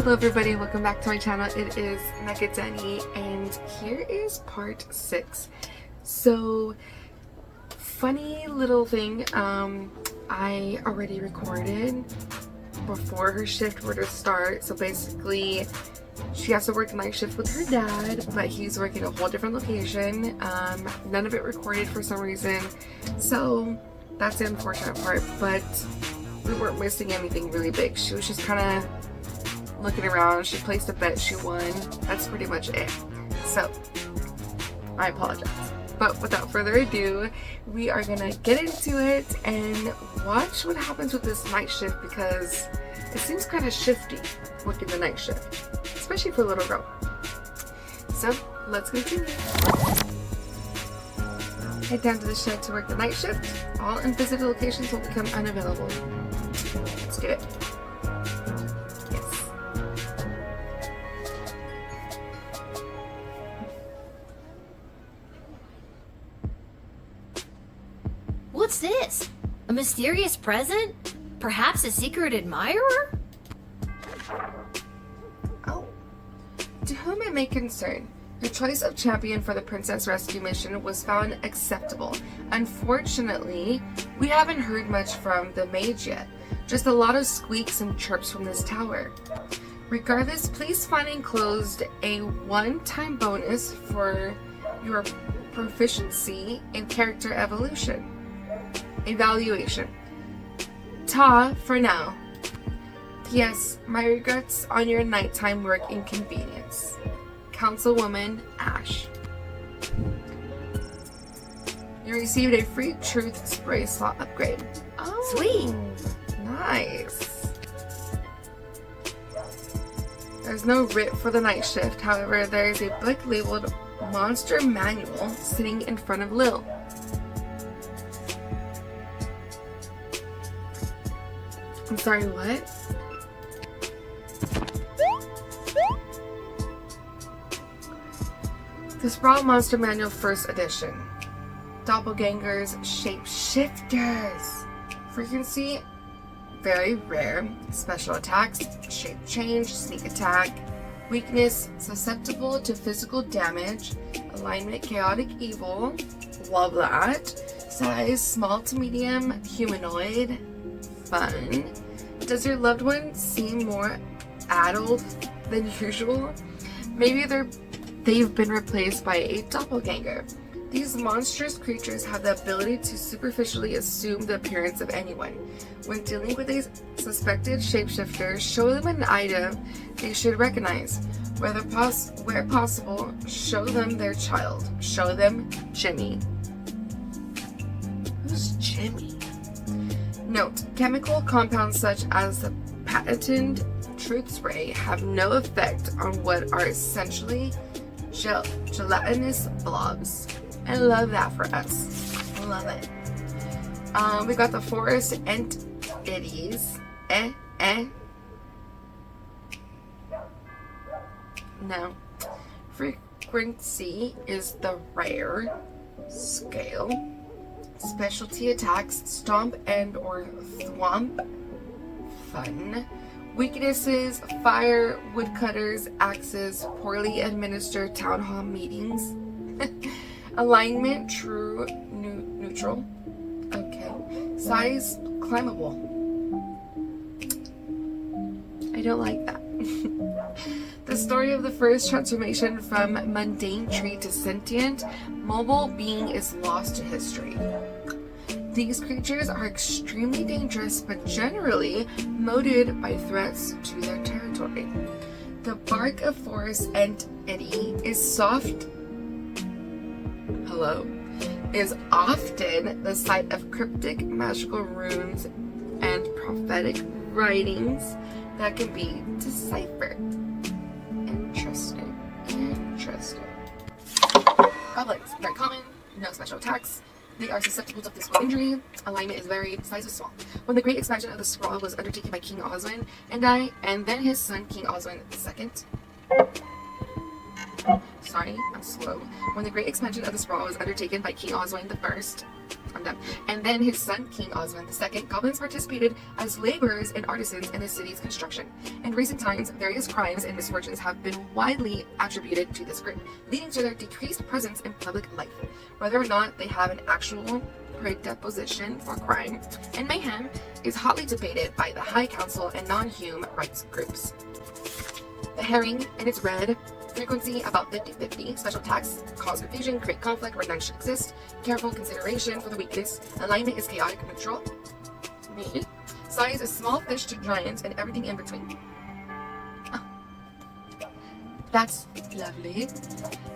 Hello everybody, welcome back to my channel. It is Mega Denny and here is part 6. So, funny little thing, I already recorded before her shift were to start. So basically, she has to work night shift with her dad, but he's working a whole different location. None of it recorded for some reason. So, that's the unfortunate part, but we weren't missing anything really big. She was just kind of looking around. She placed a bet, she won. That's pretty much it. So, I apologize. But without further ado, we are gonna get into it and watch what happens with this night shift, because it seems kind of shifty working the night shift, especially for a little girl. So, let's continue. Head down to the shed to work the night shift. All unvisited locations will become unavailable. Let's do it. What's this? A mysterious present? Perhaps a secret admirer? Oh. To whom it may concern, your choice of champion for the Princess Rescue mission was found acceptable. Unfortunately, we haven't heard much from the mage yet. Just a lot of squeaks and chirps from this tower. Regardless, please find enclosed a one-time bonus for your proficiency in character evaluation. Ta for now. P.S. My regrets on your nighttime work inconvenience. Councilwoman Ash. You received a free truth spray slot upgrade. Oh, sweet. Nice. There's no writ for the night shift. However, there is a book labeled Monster Manual sitting in front of Lil. I'm sorry, what? The Sprawl Monster Manual First Edition. Doppelgangers, shapeshifters. Frequency, very rare. Special attacks, shape change, sneak attack. Weakness, susceptible to physical damage. Alignment, chaotic evil. Love that. Size, small to medium, humanoid. Fun. Does your loved one seem more addled than usual? Maybe they've been replaced by a doppelganger. These monstrous creatures have the ability to superficially assume the appearance of anyone. When dealing with a suspected shapeshifter, show them an item they should recognize. Where possible, show them their child. Show them Jimmy. Who's Jimmy? Note, chemical compounds such as the patented truth spray have no effect on what are essentially gelatinous blobs. I love that for us. I love it. We got the forest entities. No. Frequency is the rare scale. Specialty attacks, stomp and or thwomp. Fun. Weaknesses, fire, woodcutters, axes, poorly administered town hall meetings. Alignment, true, neutral. Okay. Size, climbable. I don't like that. The story of the first transformation from mundane tree to sentient, mobile being is lost to history. These creatures are extremely dangerous, but generally motivated by threats to their territory. The bark of forest entity is often the site of cryptic magical runes and prophetic writings that can be deciphered. Interesting. Goblins, very common, no special attacks. They are susceptible to physical injury. Alignment is varied. Size is small. When the great expansion of the Sprawl was undertaken by King Oswin and then his son King Oswin II. Sorry, I'm slow. When the great expansion of the Sprawl was undertaken by King Oswin I I'm done. And then his son, King Osman II, goblins participated as laborers and artisans in the city's construction. In recent times, various crimes and misfortunes have been widely attributed to this group, leading to their decreased presence in public life. Whether or not they have an actual predisposition for crime and mayhem is hotly debated by the High Council and non-human rights groups. The herring and its red frequency about 50-50. Special attacks cause confusion, create conflict where none should exist. Careful consideration for the weakness. Alignment is chaotic neutral. Me. Size is small fish to giants and everything in between. Oh. That's lovely.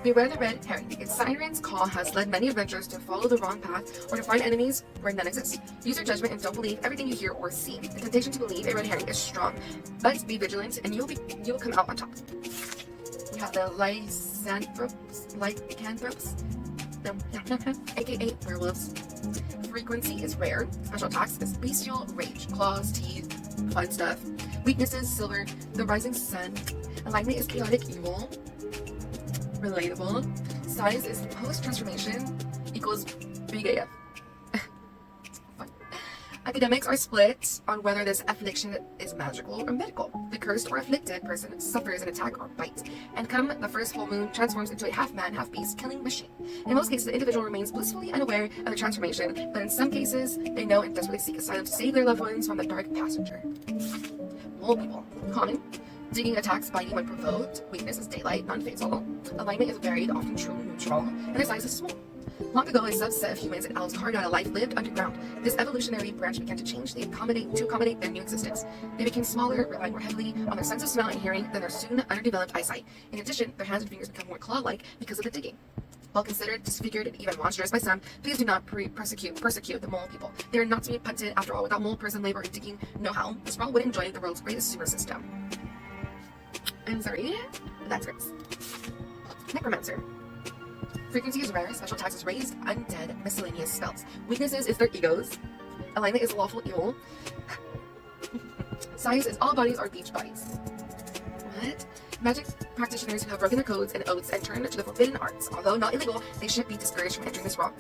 Beware the red herring. Its siren's call has led many adventurers to follow the wrong path or to find enemies where none exist. Use your judgment and don't believe everything you hear or see. The temptation to believe a red herring is strong, but be vigilant and you'll come out on top. We have the lycanthropes, aka werewolves. Frequency is rare. Special attacks is bestial, rage, claws, teeth, fun stuff. Weaknesses, silver, the rising sun. Alignment is chaotic, evil. Relatable. Size is post-transformation equals big AF. Fun. Academics are split on whether this affliction is magical or medical. The cursed or afflicted person suffers an attack or bite, and come the first full moon transforms into a half-man, half-beast killing machine. In most cases, the individual remains blissfully unaware of the transformation, but in some cases, they know and desperately seek asylum to save their loved ones from the dark passenger. Mole people. Common. Digging attacks biting when provoked. Weakness is daylight, non-fatal. Alignment is varied, often true neutral, and their size is small. Long ago, a subset of humans and elves carved out a life lived underground. This evolutionary branch began to change to accommodate their new existence. They became smaller, relying more heavily on their sense of smell and hearing than their soon underdeveloped eyesight. In addition, their hands and fingers become more claw-like because of the digging. While considered disfigured and even monstrous by some, please do not persecute the mole people. They are not to be punted. After all, without mole person labor and digging know-how, this world would enjoy the world's greatest sewer system. I'm sorry, but that's gross. Necromancer. Frequency is rare, special attacks is raised, undead, miscellaneous spells. Weaknesses is their egos. Alignment is lawful evil. Size is all bodies are beach bodies. What? Magic practitioners who have broken their codes and oaths and turned to the forbidden arts. Although not illegal, they should be discouraged from entering this realm.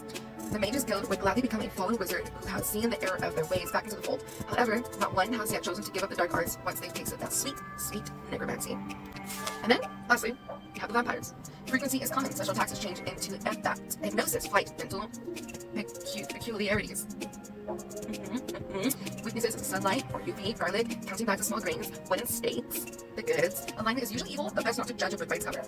The Mages Guild would gladly become a fallen wizard who has seen the error of their ways back into the fold. However, not one has yet chosen to give up the dark arts once they've tasted that sweet, sweet necromancy. And then, lastly, we have the vampires. Frequency is common. Special attacks is changed into hypnosis, flight, mental peculiarities. Weaknesses is sunlight or UV, garlic, counting back to small grains, wooden stakes, the goods. Alignment is usually evil, but best not to judge a book by its cover.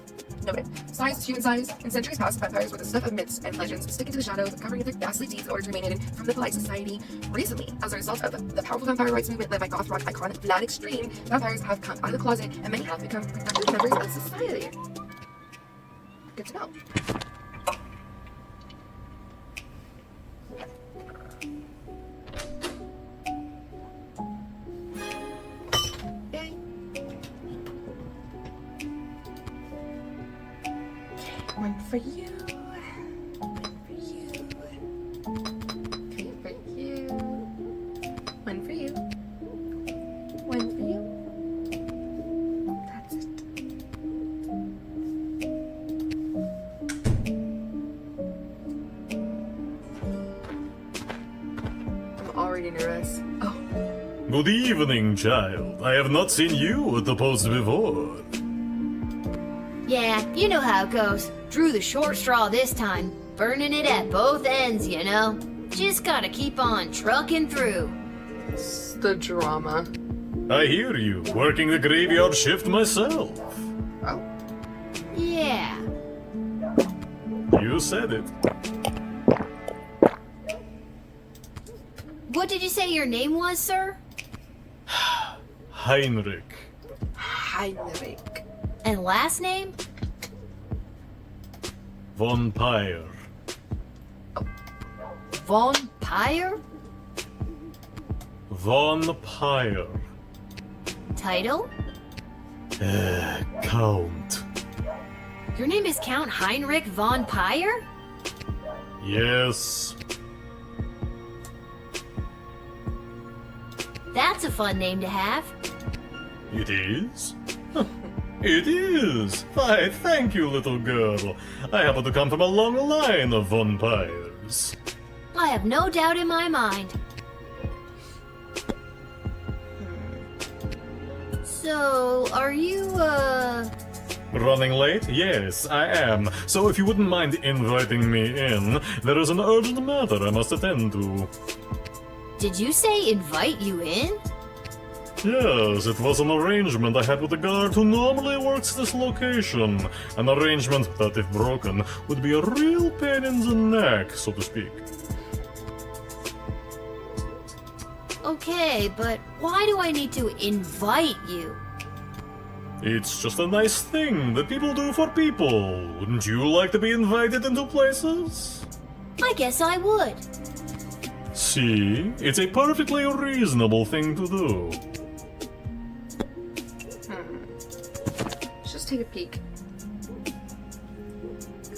Noted. Size is human size. In centuries past, vampires were the stuff of myths and legends, sticking to the shadows, covering their ghastly deeds in order to remain hidden from the polite society. Recently, as a result of the powerful vampire rights movement led by goth rock icon Vlad Extreme, vampires have come out of the closet and many have become productive members of society. Good to know. Yay. One for you. One for you. Three for you. One for you. One for you. That's it. I'm already nervous. Oh. Good evening, child. I have not seen you at the post before. Yeah, you know how it goes. Drew the short straw this time. Burning it at both ends, you know. Just gotta keep on trucking through. It's the drama. I hear you, working the graveyard shift myself. Oh. Yeah. You said it. What did you say your name was, sir? Heinrich. Heinrich. And last name? Von Pyre. Von Pyre? Von Pyre. Title? Count. Your name is Count Heinrich von Pyre? Yes. That's a fun name to have. It is? It is! Why, thank you, little girl. I happen to come from a long line of Von Pyres. I have no doubt in my mind. So, are you, Running late? Yes, I am. So if you wouldn't mind inviting me in, there is an urgent matter I must attend to. Did you say invite you in? Yes, it was an arrangement I had with the guard who normally works this location. An arrangement that, if broken, would be a real pain in the neck, so to speak. Okay, but why do I need to invite you? It's just a nice thing that people do for people. Wouldn't you like to be invited into places? I guess I would. See? It's a perfectly reasonable thing to do. Let's just take a peek.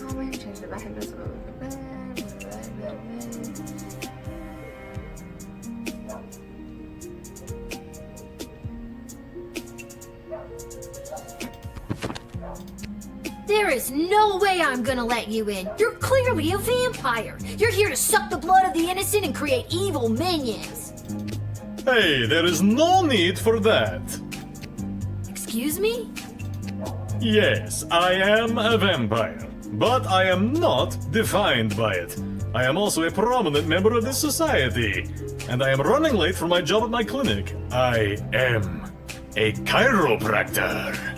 Oh, I'm change the back of this. There is no way I'm gonna let you in. You're clearly a vampire. You're here to suck the blood of the innocent and create evil minions. Hey, there is no need for that. Excuse me? Yes, I am a vampire, but I am not defined by it. I am also a prominent member of this society, and I am running late for my job at my clinic. I am a chiropractor.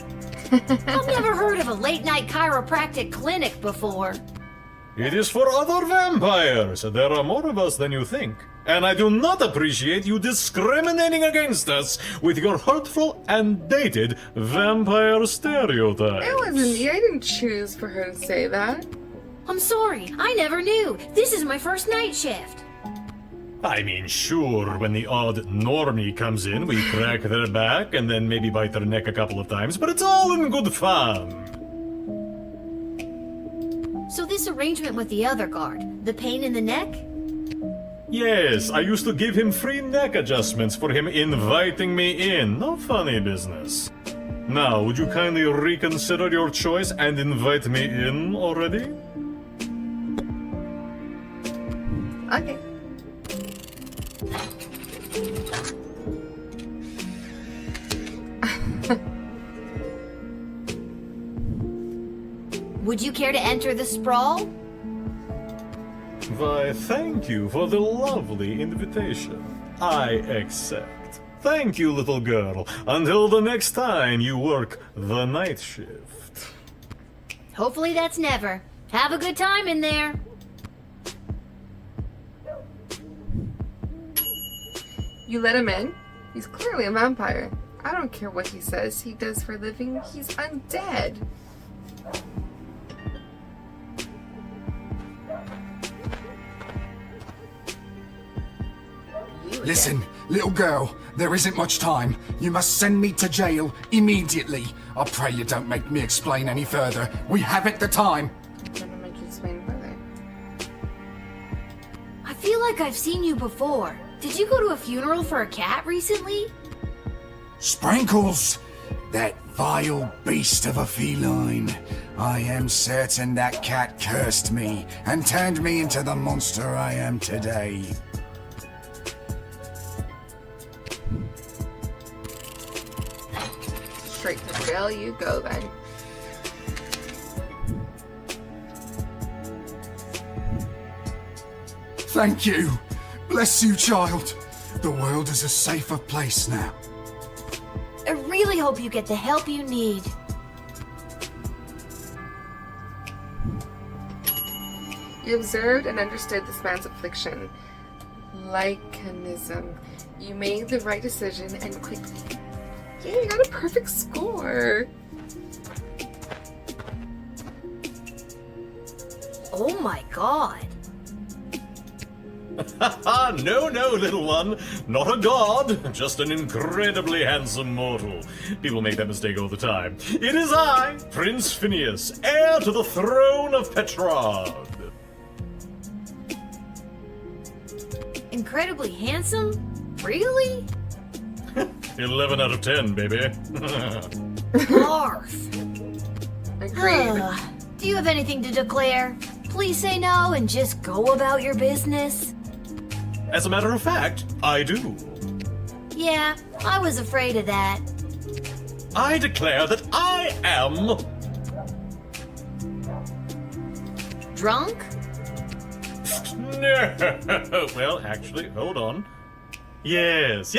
I've never heard of a late-night chiropractic clinic before. It is for other vampires. There are more of us than you think. And I do not appreciate you discriminating against us with your hurtful and dated vampire stereotypes. It wasn't me. I didn't choose for her to say that. I'm sorry, I never knew. This is my first night shift. I mean, sure, when the odd normie comes in, we crack their back and then maybe bite their neck a couple of times, but it's all in good fun. So this arrangement with the other guard, the pain in the neck? Yes, I used to give him free neck adjustments for him inviting me in. No funny business. Now, would you kindly reconsider your choice and invite me in already? Okay. Would you care to enter the sprawl? Why, thank you for the lovely invitation. I accept. Thank you, little girl. Until the next time you work the night shift. Hopefully that's never. Have a good time in there. You let him in? He's clearly a vampire. I don't care what he says he does for a living. He's undead. Listen, little girl, there isn't much time. You must send me to jail immediately. I pray you don't make me explain any further. We haven't the time. Don't make you explain further. I feel like I've seen you before. Did you go to a funeral for a cat recently? Sprinkles! That vile beast of a feline. I am certain that cat cursed me and turned me into the monster I am today. Straight to jail you go then. Thank you. Bless you, child. The world is a safer place now. I really hope you get the help you need. You observed and understood this man's affliction. Lycanism. You made the right decision and quickly. Yeah, you got a perfect score. Oh my god. No, little one. Not a god, just an incredibly handsome mortal. People make that mistake all the time. It is I, Prince Phineas, heir to the throne of Petrarch. Incredibly handsome? Really? 11 out of 10, baby. Barf. Agreed. Do you have anything to declare? please say no and just go about your business? As a matter of fact, I do. Yeah, I was afraid of that. I declare that I am... Drunk? No. Well, actually, hold on. Yes,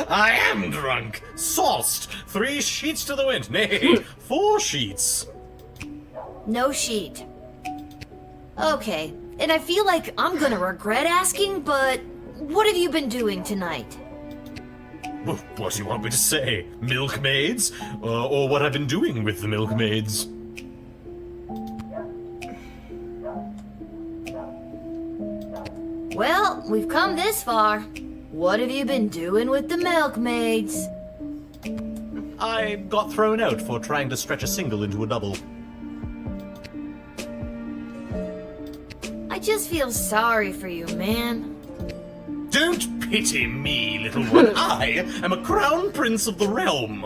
I am drunk. Sauced. 3 sheets to the wind. Nay, 4 sheets. No sheet. Okay, and I feel like I'm gonna regret asking, but what have you been doing tonight? What do you want me to say? Milkmaids? Or what I've been doing with the milkmaids? Well, we've come this far. What have you been doing with the milkmaids? I got thrown out for trying to stretch a single into a double. I just feel sorry for you, man. Don't pity me, little one. I am a crown prince of the realm.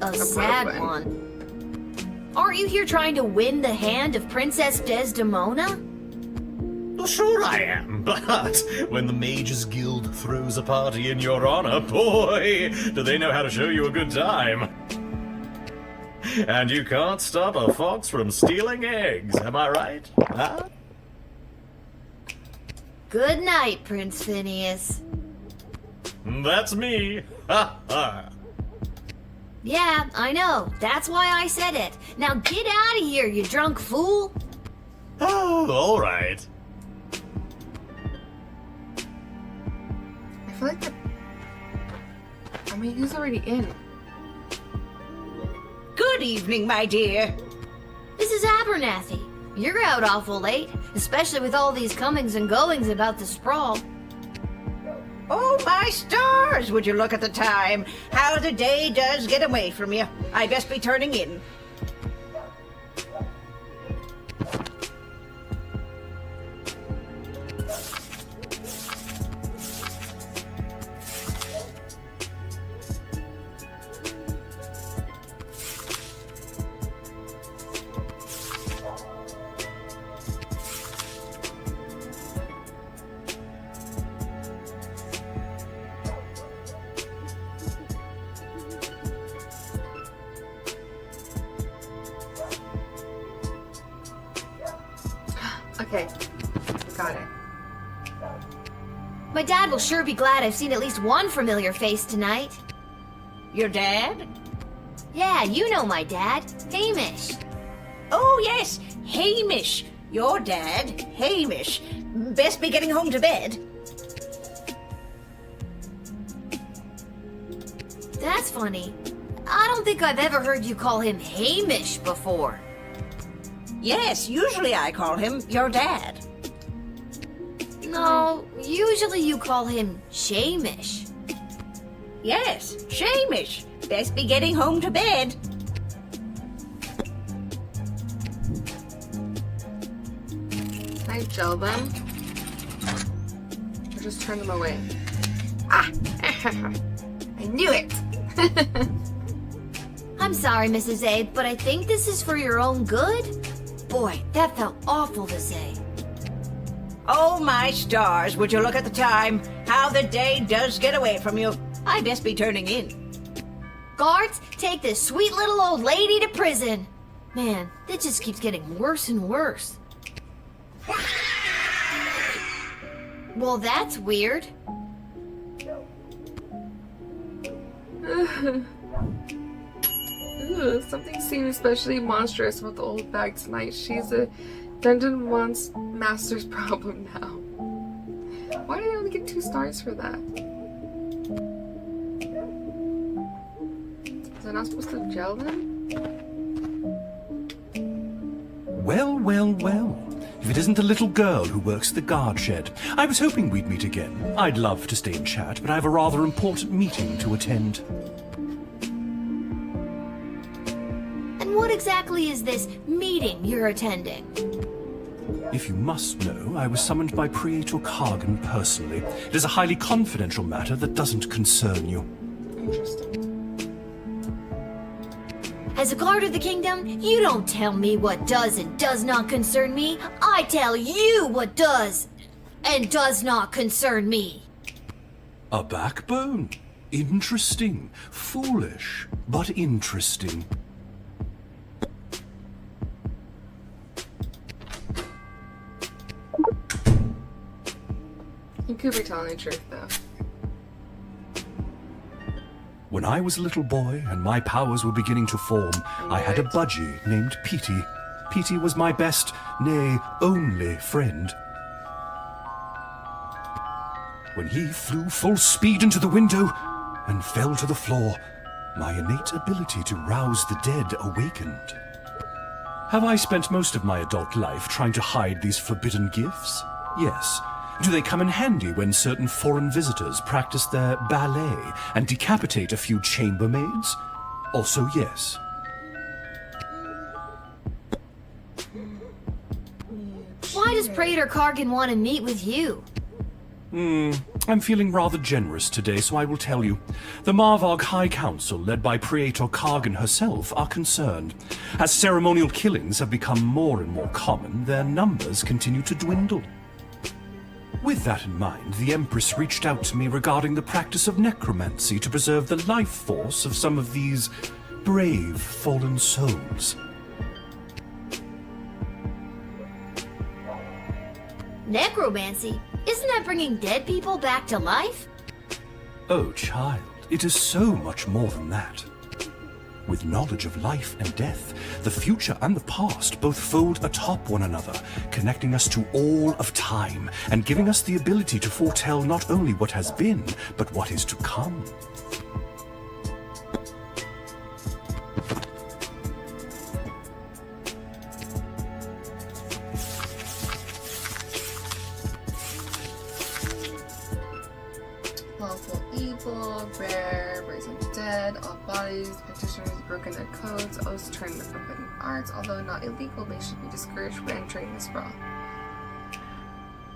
A sad one. Aren't you here trying to win the hand of Princess Desdemona? Well, sure I am, but when the Mages Guild throws a party in your honor, boy, do they know how to show you a good time. And you can't stop a fox from stealing eggs, am I right? Huh? Good night, Prince Phineas. That's me. Ha ha. Yeah, I know. That's why I said it. Now get out of here, you drunk fool. Oh, all right. I feel like he's already in. Good evening, my dear. Mrs. Abernathy, you're out awful late, especially with all these comings and goings about the sprawl. Oh, my stars! Would you look at the time? How the day does get away from you. I best be turning in. Okay, got it. My dad will sure be glad I've seen at least one familiar face tonight. Your dad? Yeah, you know my dad, Hamish. Oh, yes, Hamish. Your dad, Hamish. Best be getting home to bed. That's funny. I don't think I've ever heard you call him Hamish before. Yes, usually I call him your dad. No, usually you call him Shamish. Yes, Shamish. Best be getting home to bed. Can I gel them? Or just turn them away? Ah! I knew it! I'm sorry, Mrs. A, but I think this is for your own good. Boy, that felt awful to say. Oh, my stars, would you look at the time? How the day does get away from you. I best be turning in. Guards, take this sweet little old lady to prison. Man, it just keeps getting worse and worse. Well, that's weird. Ooh, something seems especially monstrous about the old bag tonight. She's a dungeon master's problem now. Why did I only get 2 stars for that? Was I not supposed to gel them? Well, well, well. If it isn't the little girl who works at the guard shed. I was hoping we'd meet again. I'd love to stay and chat, but I have a rather important meeting to attend. And what exactly is this meeting you're attending? If you must know, I was summoned by Praetor Kargan personally. It is a highly confidential matter that doesn't concern you. Interesting. As a guard of the kingdom, you don't tell me what does and does not concern me. I tell you what does and does not concern me. A backbone? Interesting. Foolish, but interesting. You could be telling the truth, though. When I was a little boy and my powers were beginning to form, I had a budgie named Petey. Petey was my best, nay, only friend. When he flew full speed into the window and fell to the floor, my innate ability to rouse the dead awakened. Have I spent most of my adult life trying to hide these forbidden gifts? Yes. Do they come in handy when certain foreign visitors practice their ballet and decapitate a few chambermaids? Also, yes. Why does Praetor Kargan want to meet with you? I'm feeling rather generous today, so I will tell you. The Marvog High Council, led by Praetor Kargan herself, are concerned. As ceremonial killings have become more and more common, their numbers continue to dwindle. With that in mind, the Empress reached out to me regarding the practice of necromancy to preserve the life force of some of these brave fallen souls. Necromancy? Isn't that bringing dead people back to life? Oh, child, it is so much more than that. With knowledge of life and death, the future and the past both fold atop one another, connecting us to all of time and giving us the ability to foretell not only what has been, but what is to come. Lawful evil, rare, raising the dead, all bodies, practitioners, broken their codes, oaths turn the forbidden arts. Although not illegal, they should be discouraged from entering this brawl.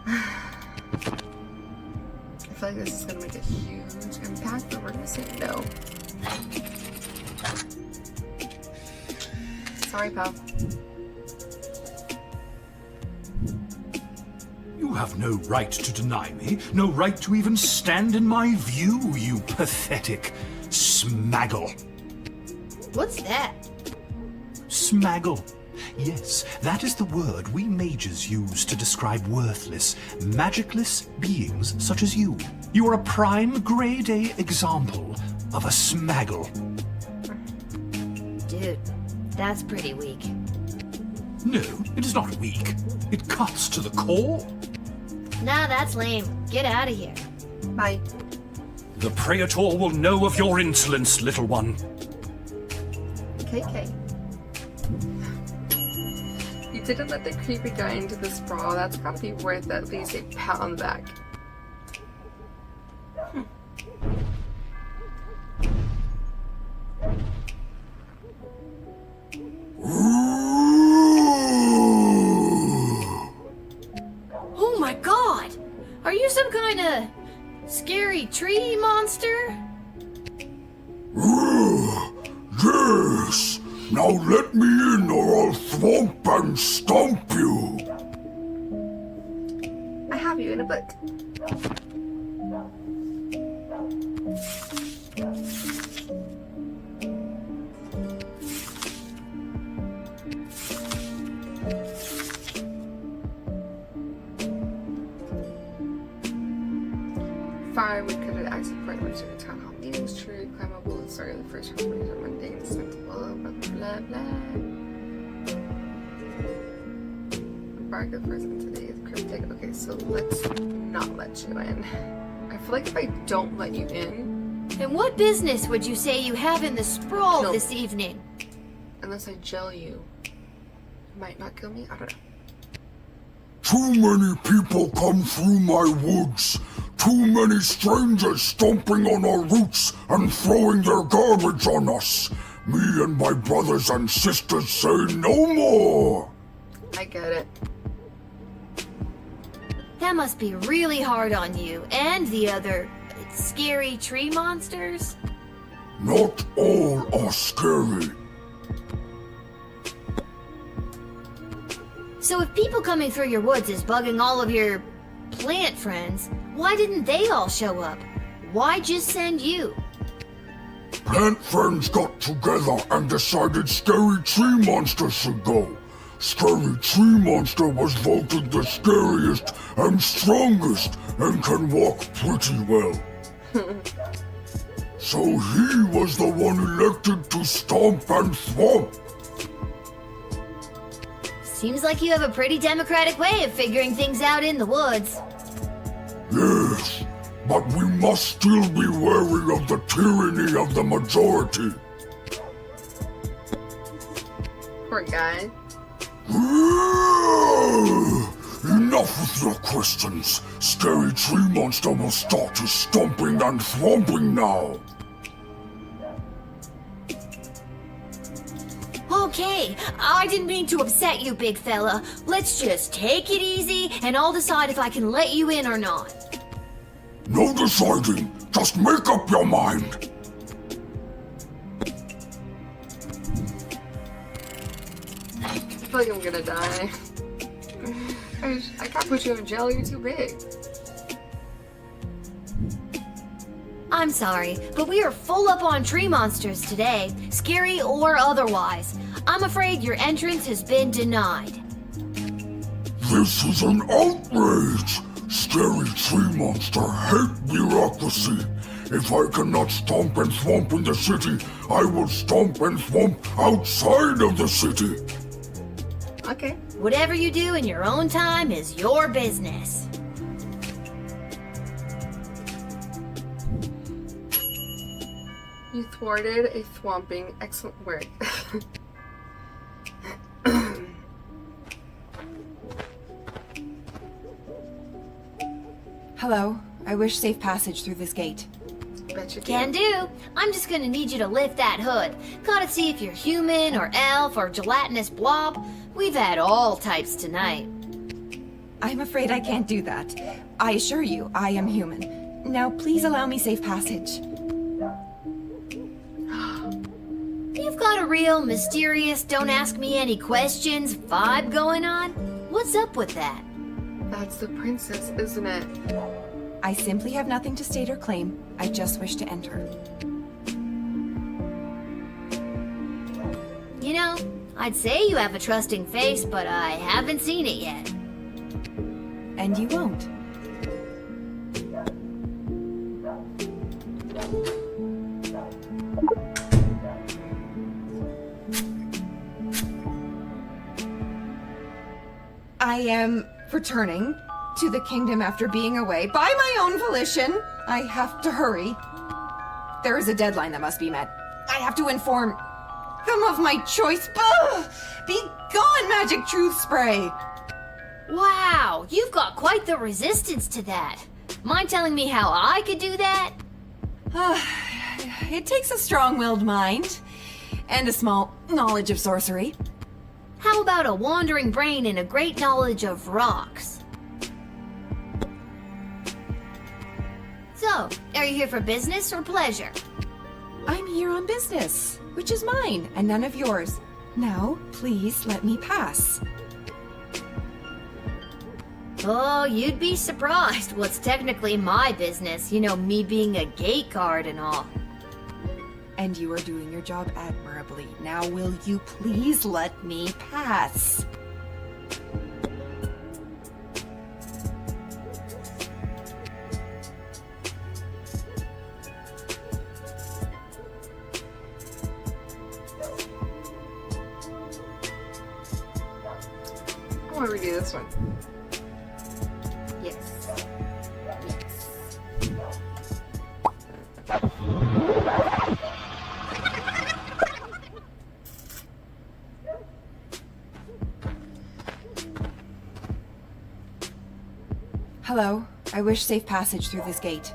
I feel like this is going to make a huge impact, but we're going to say no. Sorry, pal. You have no right to deny me, no right to even stand in my view, you pathetic smaggle. What's that? Smaggle. Yes, that is the word we mages use to describe worthless, magicless beings such as you. You are a prime grade A example of a smaggle. Dude, that's pretty weak. No, it is not weak. It cuts to the core. Nah, that's lame. Get out of here. Bye. The Praetor will know of your insolence, little one. KK. You didn't let the creepy guy into the sprawl. That's gotta be worth at least a pat on the back. Oh my god! Are you some kind of scary tree monster? Yes! Now let me in or I'll thwomp and stomp you! I have you in a book. Fire would cut an active part when the town hall meetings true, climbable and start the first homework on Monday and sensible, blah blah blah. Embark the first one today is cryptic. Okay, so let's not let you in. I feel like if I don't let you in, And what business would you say you have in the sprawl No. this evening? unless I gel you, it might not kill me. I don't know. Too many people come through my woods. Too many strangers stomping on our roots and throwing their garbage on us. Me and my brothers and sisters say no more. I get it. That must be really hard on you and the other scary tree monsters. Not all are scary. So if people coming through your woods is bugging all of your plant friends, why didn't they all show up? Why just send you? Plant friends got together and decided Scary Tree Monster should go. Scary Tree Monster was voted the scariest and strongest and can walk pretty well. So he was the one elected to stomp and thwomp. Seems like you have a pretty democratic way of figuring things out in the woods. Yes, but we must still be wary of the tyranny of the majority. Poor guy. Enough with your questions. Scary Tree Monster will start his stomping and thwomping now. Okay, I didn't mean to upset you, big fella. Let's just take it easy, and I'll decide if I can let you in or not. No deciding. Just make up your mind. I feel like I'm gonna die. I can't put you in jail, you're too big. I'm sorry, but we are full up on tree monsters today, scary or otherwise. I'm afraid your entrance has been denied. This is an outrage. Scary Tree Monster hate bureaucracy. If I cannot stomp and thwomp in the city, I will stomp and thwomp outside of the city. Okay. Whatever you do in your own time is your business. You thwarted a thwomping. Excellent work. Hello. I wish safe passage through this gate. Bet you Can do. I'm just gonna need you to lift that hood. Gotta see if you're human or elf or gelatinous blob. We've had all types tonight. I'm afraid I can't do that. I assure you, I am human. Now, please allow me safe passage. You've got a real mysterious, don't ask me any questions vibe going on. What's up with that? That's the princess, isn't it? I simply have nothing to state or claim. I just wish to enter. You know, I'd say you have a trusting face, but I haven't seen it yet. And you won't. I am returning to the kingdom after being away by my own volition. I have to hurry. There is a deadline that must be met. I have to inform them of my choice. Ugh! Be gone, magic truth spray! Wow, you've got quite the resistance to that. Mind telling me how I could do that? It takes a strong-willed mind and a small knowledge of sorcery. How about a wandering brain and a great knowledge of rocks? So, are you here for business or pleasure? I'm here on business, which is mine and none of yours. Now, please let me pass. Oh, you'd be surprised what's technically my business. You know, me being a gate guard and all. And you are doing your job admirably. Now, will you please let me pass? I want to redo this one. Yes. Hello. I wish safe passage through this gate.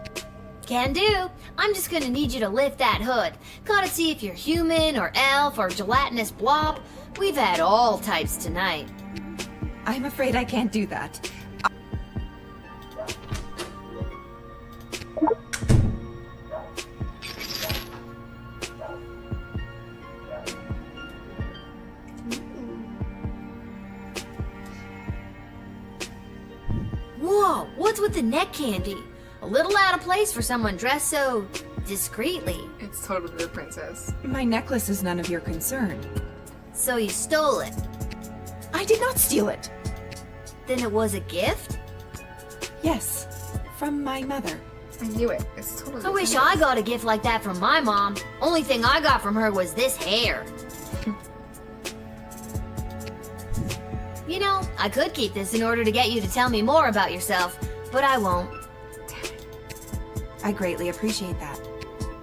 Can do. I'm just gonna need you to lift that hood. Gotta see if you're human or elf or gelatinous blob. We've had all types tonight. I'm afraid I can't do that. What's with the neck candy? A little out of place for someone dressed so discreetly. It's totally the princess. My necklace is none of your concern. So you stole it. I did not steal it. Then it was a gift? Yes, from my mother. I knew it. It's totally I wish I got a gift like that from my mom. Only thing I got from her was this hair. You know, I could keep this in order to get you to tell me more about yourself, but I won't. I greatly appreciate that.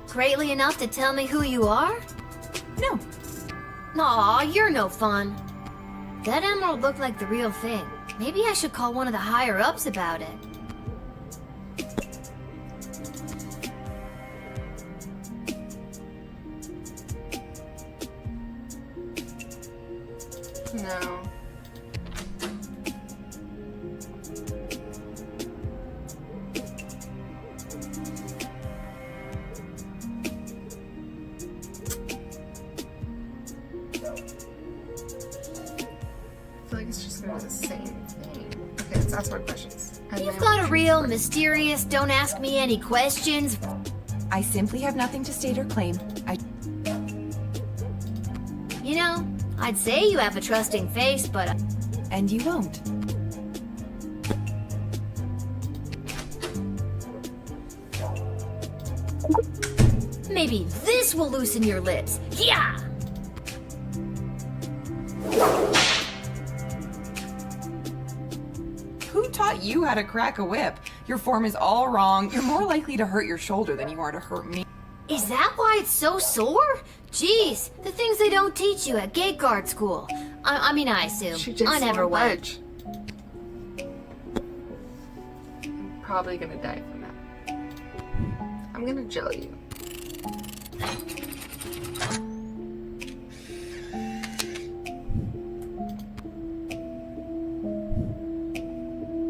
Greatly enough to tell me who you are? No, Aw, you're no fun. That emerald looked like the real thing. Maybe I should call one of the higher-ups about it. No. I feel like it's just gonna be the same thing. Okay, let's ask more questions. And You've then got a we'll- real, mysterious, don't ask me any questions. I simply have nothing to state or claim. You know, I'd say you have a trusting face, but And you won't. maybe this will loosen your lips. Yeah! Who taught you how to crack a whip? Your form is all wrong. You're more likely to hurt your shoulder than you are to hurt me. Is that why it's so sore? Jeez, the things they don't teach you at gate guard school. I mean, I assume. She just I never won't went. budge. I'm probably gonna die from that. I'm gonna gel you.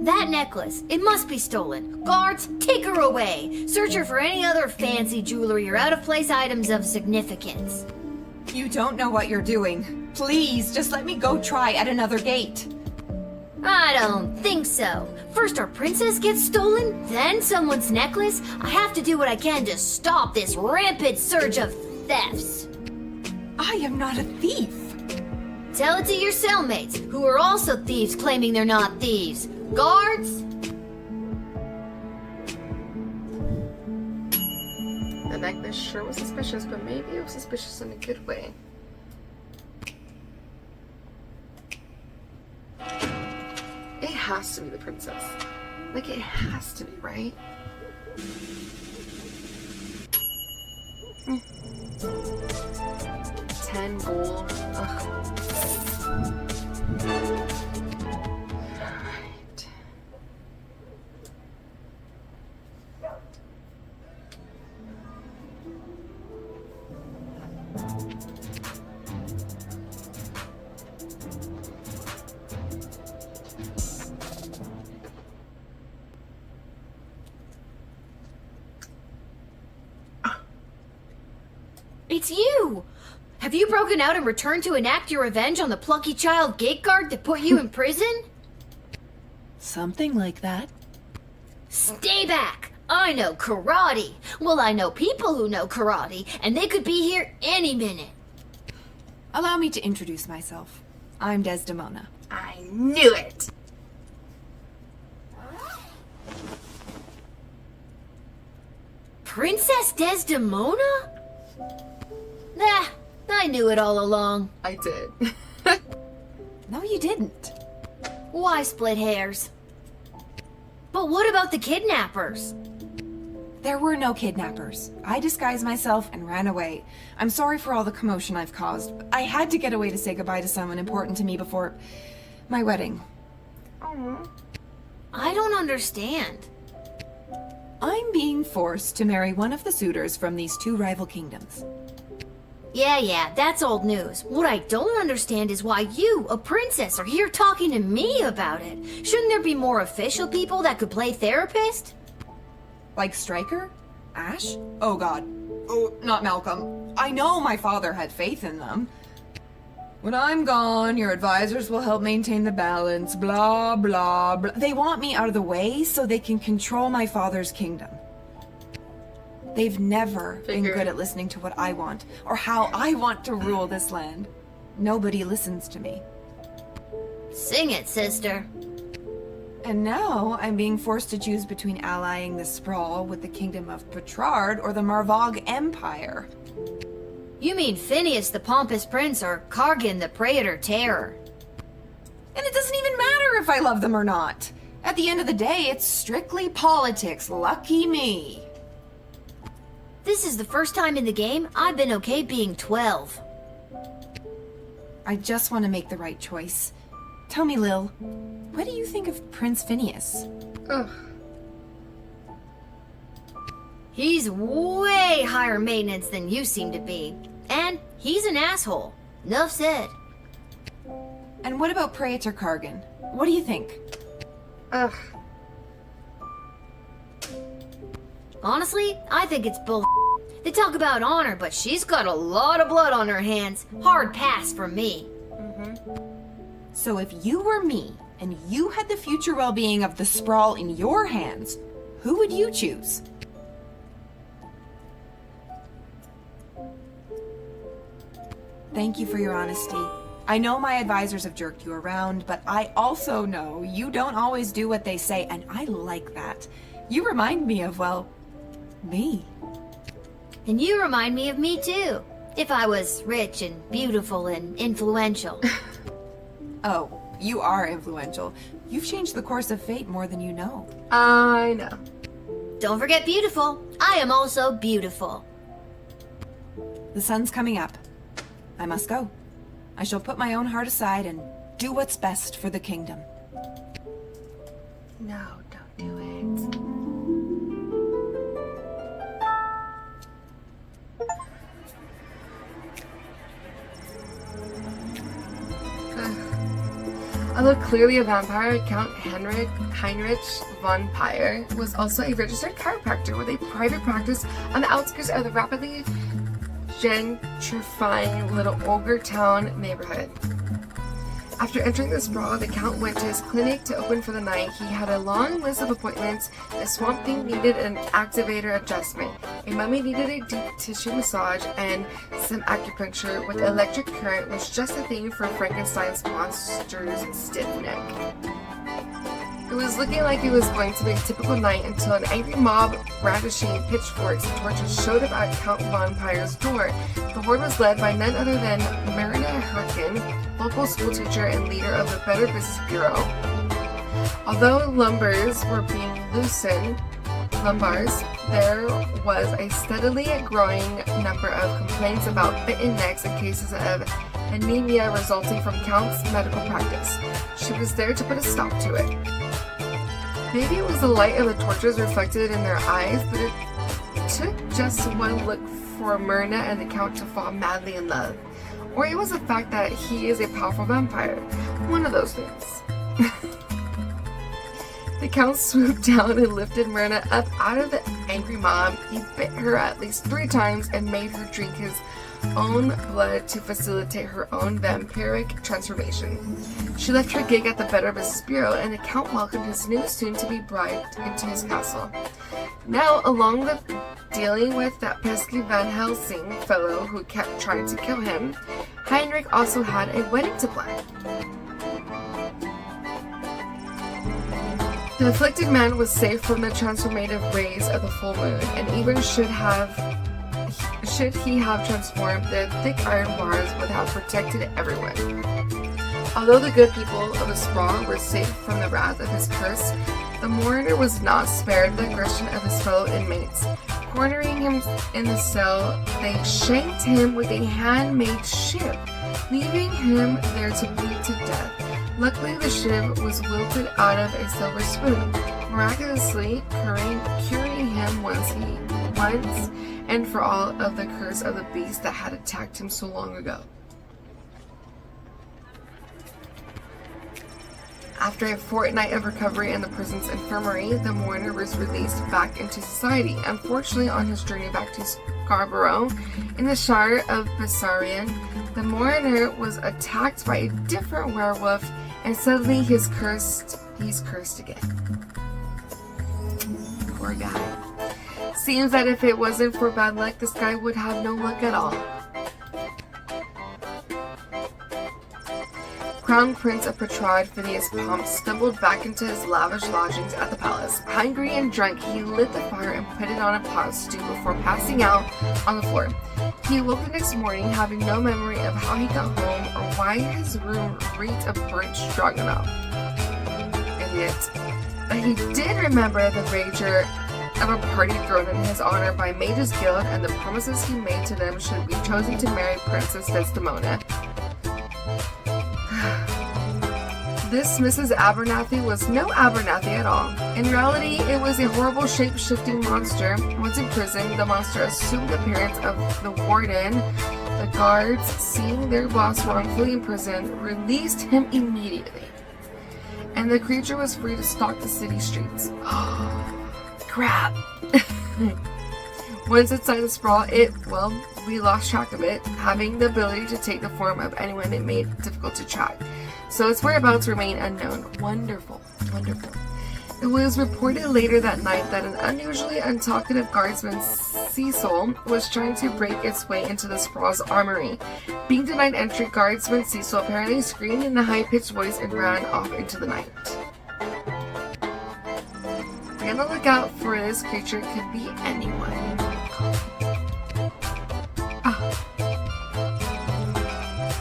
That necklace, it must be stolen. Guards, take her away. Search her for any other fancy jewelry or out-of-place items of significance. You don't know what you're doing. Please, just let me go try at another gate. I don't think so. First our princess gets stolen, then someone's necklace. I have to do what I can to stop this rampant surge of thefts. I am not a thief. Tell it to your cellmates, who are also thieves claiming they're not thieves. Guards? The necklace sure was suspicious, but maybe it was suspicious in a good way. It has to be the princess. Like, it has to be, right? Mm. 10 gold. Ugh. Alright. It's you! Have you broken out and returned to enact your revenge on the plucky child gate guard that put you in prison? Something like that. Stay back! I know karate! Well, I know people who know karate, and they could be here any minute. Allow me to introduce myself. I'm Desdemona. I knew it! Princess Desdemona? Nah, I knew it all along. I did. No, you didn't. Why split hairs? But what about the kidnappers? There were no kidnappers. I disguised myself and ran away. I'm sorry for all the commotion I've caused. I had to get away to say goodbye to someone important to me before my wedding. Aww. I don't understand. I'm being forced to marry one of the suitors from these two rival kingdoms. Yeah, that's old news. What I don't understand is why you, a princess, are here talking to me about it. Shouldn't there be more official people that could play therapist? Like Stryker? Ash? Oh god. Oh, not Malcolm. I know my father had faith in them. When I'm gone, your advisors will help maintain the balance, blah, blah, blah. They want me out of the way so they can control my father's kingdom. They've never been good at listening to what I want, or how I want to rule this land. Nobody listens to me. Sing it, sister. And now I'm being forced to choose between allying the Sprawl with the kingdom of Petrard or the Marvog Empire. You mean Phineas the Pompous Prince or Kargan the Praetor Terror? And it doesn't even matter if I love them or not. At the end of the day, it's strictly politics. Lucky me. This is the first time in the game I've been okay being 12. I just want to make the right choice. Tell me, Lil, what do you think of Prince Phineas? Ugh. He's way higher maintenance than you seem to be. And he's an asshole. Nuff said. And what about Praetor Kargan? What do you think? Ugh. Honestly, I think it's bull. They talk about honor, but she's got a lot of blood on her hands. Hard pass from me. So if you were me, and you had the future well-being of the Sprawl in your hands, who would you choose? Thank you for your honesty. I know my advisors have jerked you around, but I also know you don't always do what they say, and I like that. You remind me of, well, me. And you remind me of me too. If I was rich and beautiful and influential. Oh, you are influential. You've changed the course of fate more than you know. I know. Don't forget beautiful. I am also beautiful. The sun's coming up. I must go. I shall put my own heart aside and do what's best for the kingdom. No, don't do it. Although clearly a vampire, Count Heinrich von Pyre was also a registered chiropractor with a private practice on the outskirts of the rapidly gentrifying little ogre town neighborhood. After entering the Sprawl, the Count went to his clinic to open for the night. He had a long list of appointments. The Swamp Thing needed an activator adjustment. A mummy needed a deep tissue massage, and some acupuncture with electric current was just the thing for Frankenstein's monster's stiff neck. It was looking like it was going to be a typical night until an angry mob brandishing pitchforks and torches showed up at Count von Pyre's door. The horde was led by none other than Marina Harkin, local schoolteacher and leader of the Better Business Bureau. Although lumbars were being loosened, there was a steadily growing number of complaints about bitten necks and cases of anemia resulting from Count's medical practice. She was there to put a stop to it. Maybe it was the light of the torches reflected in their eyes, but it took just one look for Myrna and the Count to fall madly in love. Or it was the fact that he is a powerful vampire. One of those things. The Count swooped down and lifted Myrna up out of the angry mob. He bit her at least 3 times and made her drink his own blood to facilitate her own vampiric transformation. She left her gig at the Better Business Bureau, and the Count welcomed his new soon-to-be bride into his castle. Now, along with dealing with that pesky Van Helsing fellow who kept trying to kill him, Heinrich also had a wedding to plan. The afflicted man was safe from the transformative rays of the full moon, and even should he have transformed, the thick iron bars would have protected everyone. Although the good people of the Sprawl were safe from the wrath of his curse, the mourner was not spared the aggression of his fellow inmates. Cornering him in the cell, they shanked him with a handmade shiv, leaving him there to bleed to death. Luckily, the shiv was wilted out of a silver spoon, miraculously curing him once and for all of the curse of the beast that had attacked him so long ago. After a fortnight of recovery in the prison's infirmary, the mourner was released back into society. Unfortunately, on his journey back to Scarborough, in the Shire of Bessarion, The mourner was attacked by a different werewolf, and suddenly he's cursed again. Poor guy. Seems that if it wasn't for bad luck, this guy would have no luck at all. Crown Prince of Petrad, Phineas Pomp, stumbled back into his lavish lodgings at the palace. Hungry and drunk, he lit the fire and put it on a pot stew before passing out on the floor. He awoke the next morning having no memory of how he got home or why his room reeked of burnt stroganoff. Idiot. But he did remember the rager of a party thrown in his honor by Mages Guild and the promises he made to them should be chosen to marry Princess Desdemona. This Mrs. Abernathy was no Abernathy at all. In reality, it was a horrible shape-shifting monster. Once in prison, the monster assumed the appearance of the warden. The guards, seeing their boss wrongfully imprisoned, released him immediately. And the creature was free to stalk the city streets. Crap. Once inside the sprawl, we lost track of it, having the ability to take the form of anyone it made difficult to track. So its whereabouts remain unknown. Wonderful, wonderful. It was reported later that night that an unusually untalkative guardsman, Cecil, was trying to break its way into the sprawl's armory. Being denied entry, guardsman Cecil apparently screamed in a high-pitched voice and ran off into the night. Be on the lookout for this creature. Could be anyone.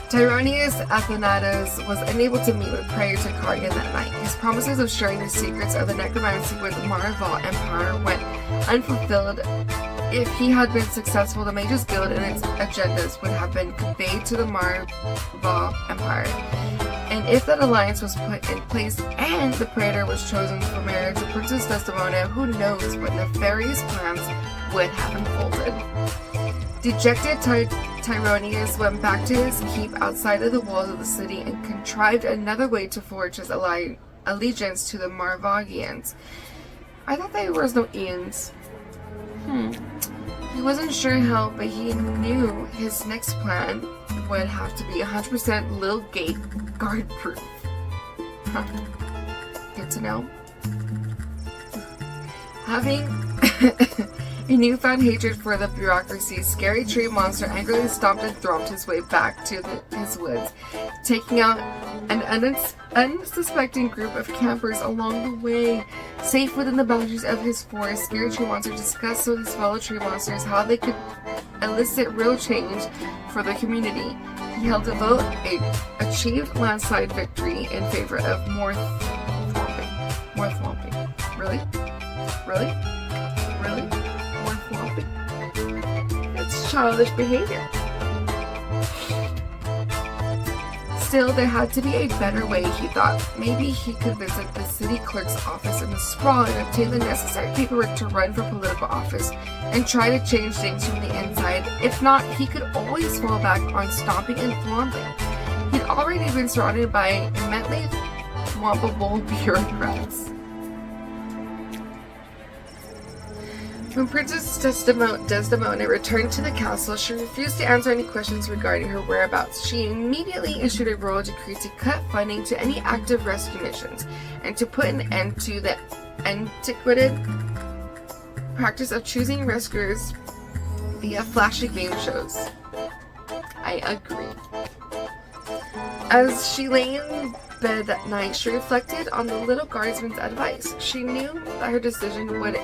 Tyronius Athanatos was unable to meet with Praetor Cargan that night. His promises of sharing the secrets of the necromancy with the Maraval Empire went unfulfilled. If he had been successful, the Mages Guild and its agendas would have been conveyed to the Maraval Empire. And if that alliance was put in place and the Praetor was chosen for marriage to Princess Desdemona, who knows what nefarious plans would have unfolded. Dejected, Tyronius went back to his keep outside of the walls of the city and contrived another way to forge his allegiance to the Marvagians. I thought there was no Ians. He wasn't sure how, but he knew his next plan would have to be 100% Lil Gate guard proof. Good to know. Having a newfound hatred for the bureaucracy, Scary Tree Monster angrily stomped and thromped his way back to his woods, taking out an unsuspecting group of campers along the way. Safe within the boundaries of his forest, Scary Tree Monster discussed with his fellow tree monsters how they could elicit real change for the community. He held a vote, achieved landslide victory in favor of more thwomping. More thwomping. Really? Really? Really? More thwomping? It's childish behavior. Still, there had to be a better way, he thought. Maybe he could visit the city clerk's office in the sprawl and obtain the necessary paperwork to run for political office and try to change things from the inside. If not, he could always fall back on stomping and thwomping. He'd already been surrounded by immensely thwompable bureaucrats. When Princess Desdemona returned to the castle, she refused to answer any questions regarding her whereabouts. She immediately issued a royal decree to cut funding to any active rescue missions and to put an end to the antiquated practice of choosing rescuers via flashy game shows. I agree. As she lay in bed that night, she reflected on the little guardsman's advice. She knew that her decision would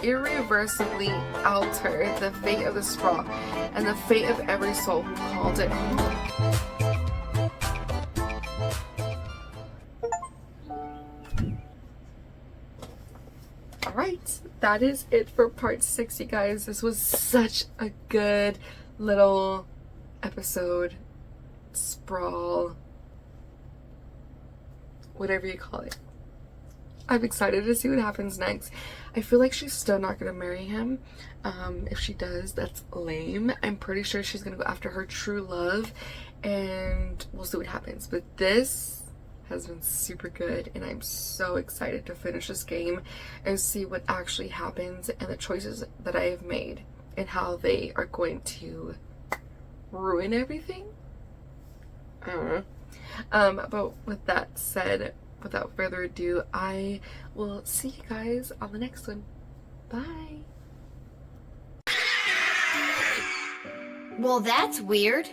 irreversibly alter the fate of the sprawl and the fate of every soul who called it home. Alright, that is it for part 6, you guys. This was such a good little episode. Sprawl. Whatever you call it. I'm excited to see what happens next. I feel like she's still not going to marry him. If she does, that's lame. I'm pretty sure she's going to go after her true love. And we'll see what happens. But this has been super good. And I'm so excited to finish this game and see what actually happens and the choices that I have made and how they are going to ruin everything. I don't know. But with that said, without further ado, I will see you guys on the next one. Bye. Well, that's weird.